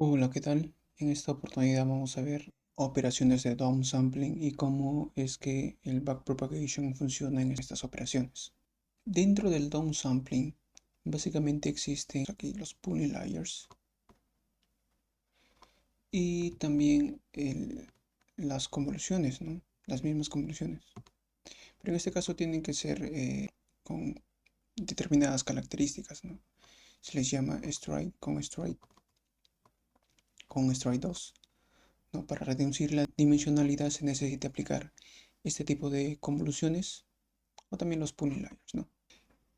Hola, ¿qué tal? En esta oportunidad vamos a ver operaciones de downsampling y cómo es que el backpropagation funciona en estas operaciones. Dentro del downsampling, básicamente existen aquí los pooling layers y también las convoluciones, ¿no? Las mismas convoluciones. Pero en este caso tienen que ser con determinadas características, ¿no? Se les llama stride 2. ¿No? Para reducir la dimensionalidad se necesita aplicar este tipo de convoluciones o también los pooling layers, ¿no?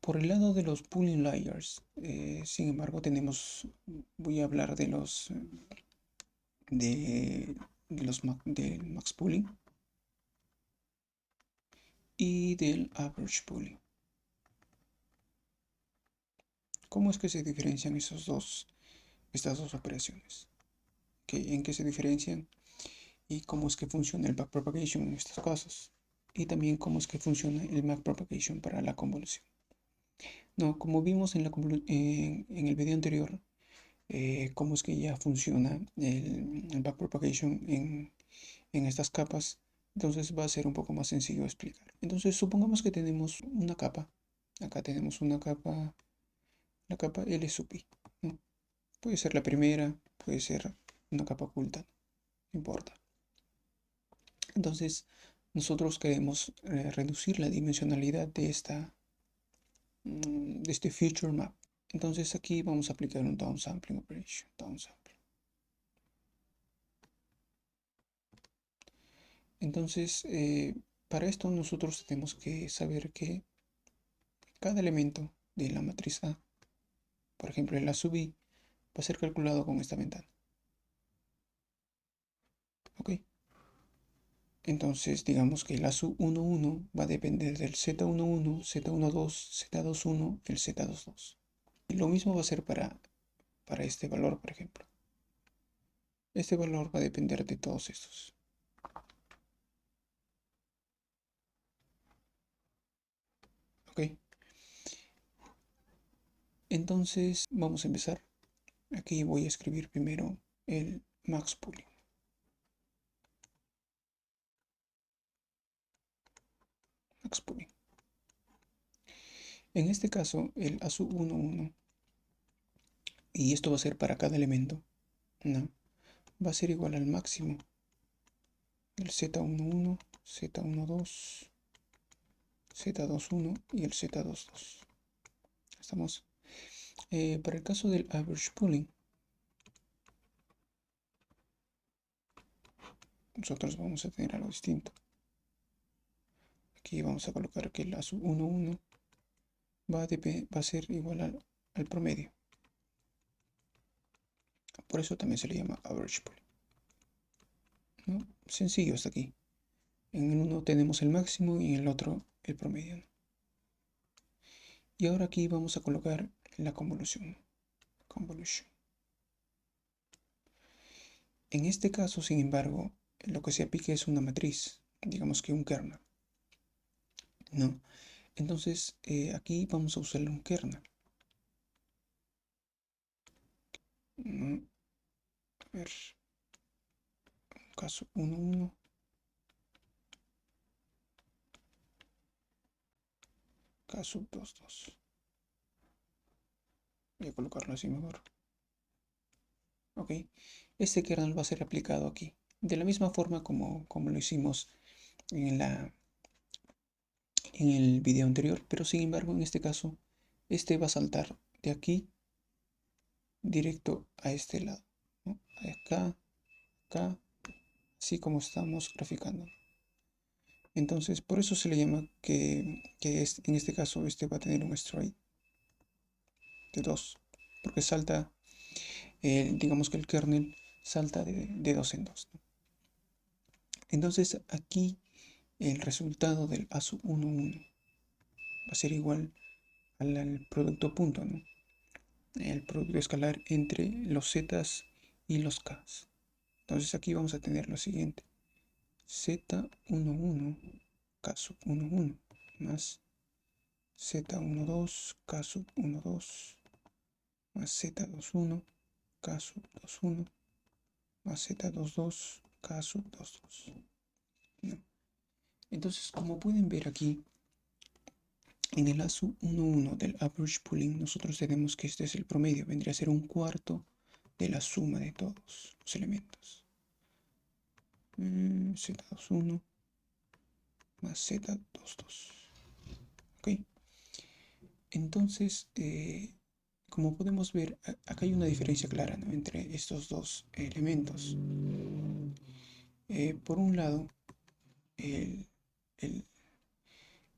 Por el lado de los pooling layers, sin embargo, voy a hablar del max pooling y del average pooling. ¿Cómo es que se diferencian estas dos operaciones? ¿En qué se diferencian? Y cómo es que funciona el backpropagation en estos casos. Y también cómo es que funciona el backpropagation para la convolución. No, como vimos en el video anterior, cómo es que ya funciona el backpropagation en estas capas, entonces va a ser un poco más sencillo de explicar. Entonces, supongamos que tenemos una capa. Acá tenemos una capa, la capa L sub I, ¿no? Puede ser la primera, puede ser una capa oculta, no importa. Entonces, nosotros queremos reducir la dimensionalidad de este feature map. Entonces aquí vamos a aplicar un downsampling operation. Downsampling. Entonces, para esto nosotros tenemos que saber que cada elemento de la matriz A, por ejemplo el A sub I, va a ser calculado con esta ventana. ¿Ok? Entonces, digamos que el A sub 11 va a depender del Z11, Z12, Z21, el Z22. Y lo mismo va a ser para este valor, por ejemplo. Este valor va a depender de todos estos. ¿Ok? Entonces, vamos a empezar. Aquí voy a escribir primero el max pooling. Max pooling. En este caso, el ASU11, y esto va a ser para cada elemento, ¿no? Va a ser igual al máximo del Z11, Z12, Z21 y el Z22. ¿Estamos? Para el caso del average pooling, nosotros vamos a tener algo distinto. Aquí vamos a colocar que el ASU11 va a ser igual al promedio. Por eso también se le llama average pooling, ¿no? Sencillo hasta aquí. En el uno tenemos el máximo y en el otro el promedio, ¿no? Y ahora aquí vamos a colocar la convolución. Convolution. En este caso, sin embargo, lo que se aplica es una matriz, digamos que un kernel, ¿no? Entonces, aquí vamos a usar un kernel, ¿no? A ver, caso 1.1, caso 2.2. Voy a colocarlo así mejor. Ok, este kernel va a ser aplicado aquí, de la misma forma como lo hicimos en en el video anterior, pero sin embargo en este caso este va a saltar de aquí directo a este lado, ¿no? Acá, acá, así como estamos graficando. Entonces por eso se le llama en este caso este va a tener un stride de 2, porque salta, digamos que el kernel salta de 2 en 2, ¿no? Entonces aquí el resultado del ASU 11 va a ser igual al producto punto, ¿no? El producto escalar entre los zetas y los k's. Entonces aquí vamos a tener lo siguiente: Z11 K sub 11 más Z12 K sub 12 más Z21 K sub 21 más Z22 K sub 22. ¿No? Entonces, como pueden ver aquí, en el A sub 11 del average pooling, nosotros tenemos que este es el promedio, vendría a ser un cuarto de la suma de todos los elementos. Z21 más Z22. ¿Ok? Entonces, como podemos ver, acá hay una diferencia clara, ¿no?, entre estos dos elementos. Por un lado, el, el,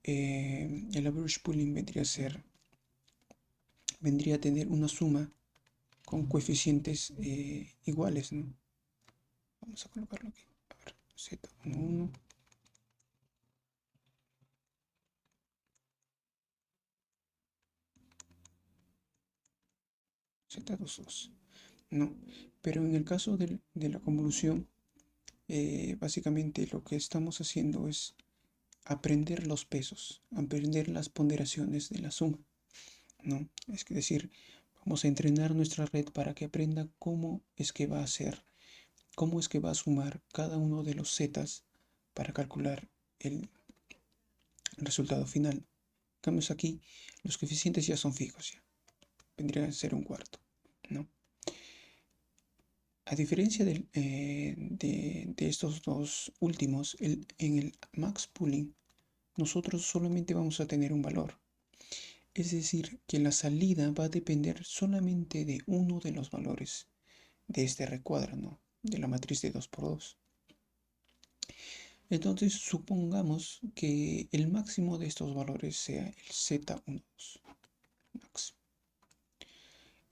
el average pooling vendría a tener una suma con coeficientes iguales, ¿no? Vamos a colocarlo aquí. A ver, Z11 Z22. No, pero en el caso de la convolución, básicamente lo que estamos haciendo es aprender los pesos, aprender las ponderaciones de la suma, ¿no? Es decir, vamos a entrenar nuestra red para que aprenda cómo es que va a hacer, cómo es que va a sumar cada uno de los zetas para calcular el resultado final. Cambios aquí, los coeficientes ya son fijos, ya vendría a ser un cuarto, ¿no? A diferencia de estos dos últimos, en el max pooling, nosotros solamente vamos a tener un valor. Es decir, que la salida va a depender solamente de uno de los valores de este recuadro, ¿no?, de la matriz de 2×2. Entonces, supongamos que el máximo de estos valores sea el Z12 máximo.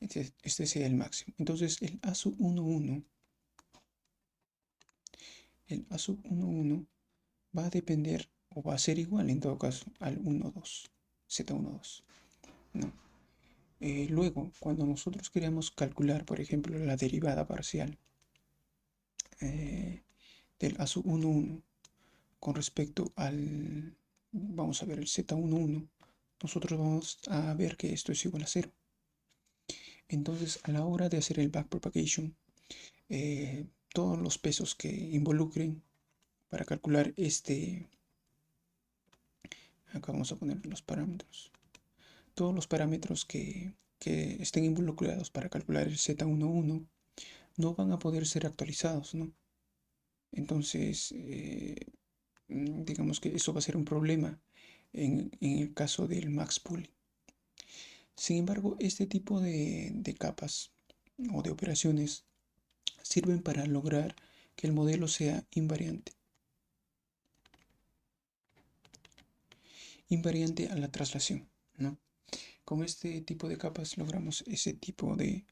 Este sea el máximo. Entonces, el A sub 11 va a depender, o va a ser igual en todo caso, al 12, Z12, ¿no? Luego, cuando nosotros queremos calcular, por ejemplo, la derivada parcial del A sub 11 con respecto al, vamos a ver, el Z11, nosotros vamos a ver que esto es igual a 0. Entonces, a la hora de hacer el backpropagation, todos los pesos que involucren para calcular acá vamos a poner los parámetros, todos los parámetros que estén involucrados para calcular el Z11 no van a poder ser actualizados, ¿no? Entonces, digamos que eso va a ser un problema en el caso del max pooling. Sin embargo, este tipo de capas o de operaciones sirven para lograr que el modelo sea invariante. Invariante a la traslación, ¿no? Con este tipo de capas logramos ese tipo de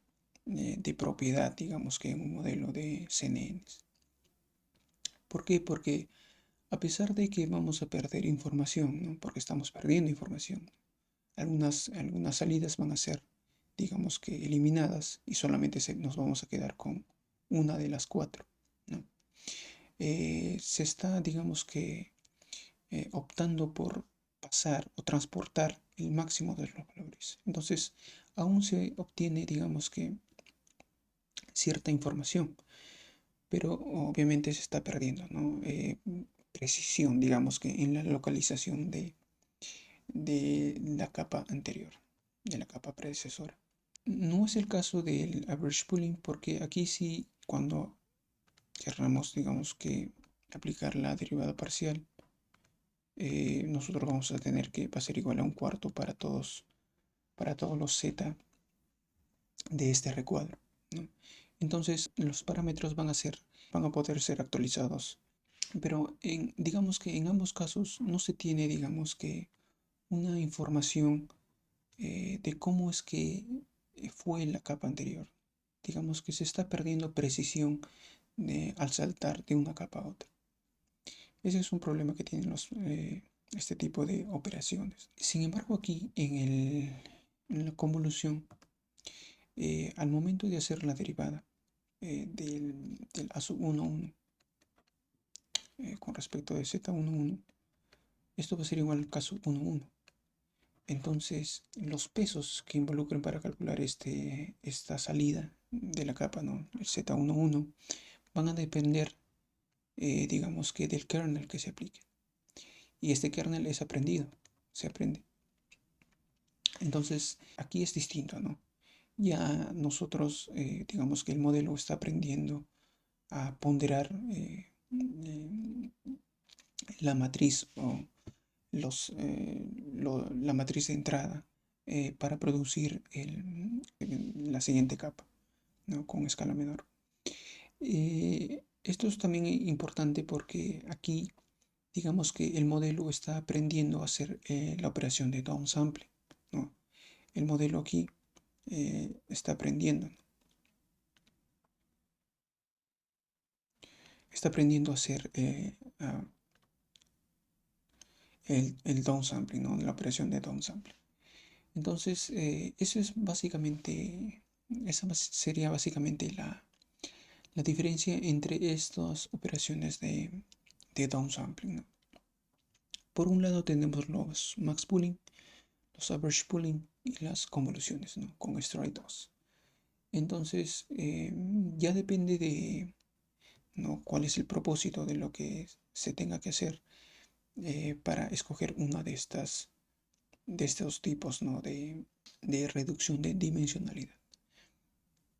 propiedad, digamos, que en un modelo de CNNs. ¿Por qué? Porque a pesar de que vamos a perder información, ¿no?, porque estamos perdiendo información, algunas salidas van a ser, digamos, que eliminadas y solamente nos vamos a quedar con una de las 4, ¿no? Se está, digamos que, optando por pasar o transportar el máximo de los valores. Entonces, aún se obtiene, digamos que, cierta información, pero obviamente se está perdiendo, ¿no? Precisión, digamos que, en la localización de la capa anterior, de la capa predecesora. No es el caso del average pooling, porque aquí sí, cuando querramos, digamos que, aplicar la derivada parcial, nosotros vamos a tener que va a ser igual a un cuarto para todos los z de este recuadro, ¿no? Entonces los parámetros van a poder ser actualizados, pero digamos que en ambos casos no se tiene, digamos que, una información de cómo es que fue la capa anterior. Digamos que se está perdiendo precisión al saltar de una capa a otra. Ese es un problema que tienen este tipo de operaciones. Sin embargo, aquí en la convolución, al momento de hacer la derivada del A sub 11 con respecto de Z11, esto va a ser igual al K sub 11. Entonces, los pesos que involucren para calcular esta salida de la capa, ¿no? El Z11, van a depender, digamos que del kernel que se aplique. Y este kernel es aprendido, se aprende. Entonces, aquí es distinto, ¿no? Ya nosotros, digamos que el modelo está aprendiendo a ponderar la matriz o la matriz de entrada para producir la siguiente capa, ¿no? Con escala menor. Esto es también importante porque aquí, digamos que el modelo está aprendiendo a hacer la operación de downsample, ¿no? El modelo aquí está aprendiendo, ¿no? Está aprendiendo a hacer el downsampling, ¿no? La operación de downsampling. Entonces, eso es básicamente, sería básicamente la diferencia entre estas operaciones de downsampling, ¿no? Por un lado tenemos los max pooling, los average pooling y las convoluciones, ¿no? Con stride 2. Entonces, ya depende de, ¿no? cuál es el propósito de lo que se tenga que hacer para escoger una de estos tipos, ¿no? de reducción de dimensionalidad.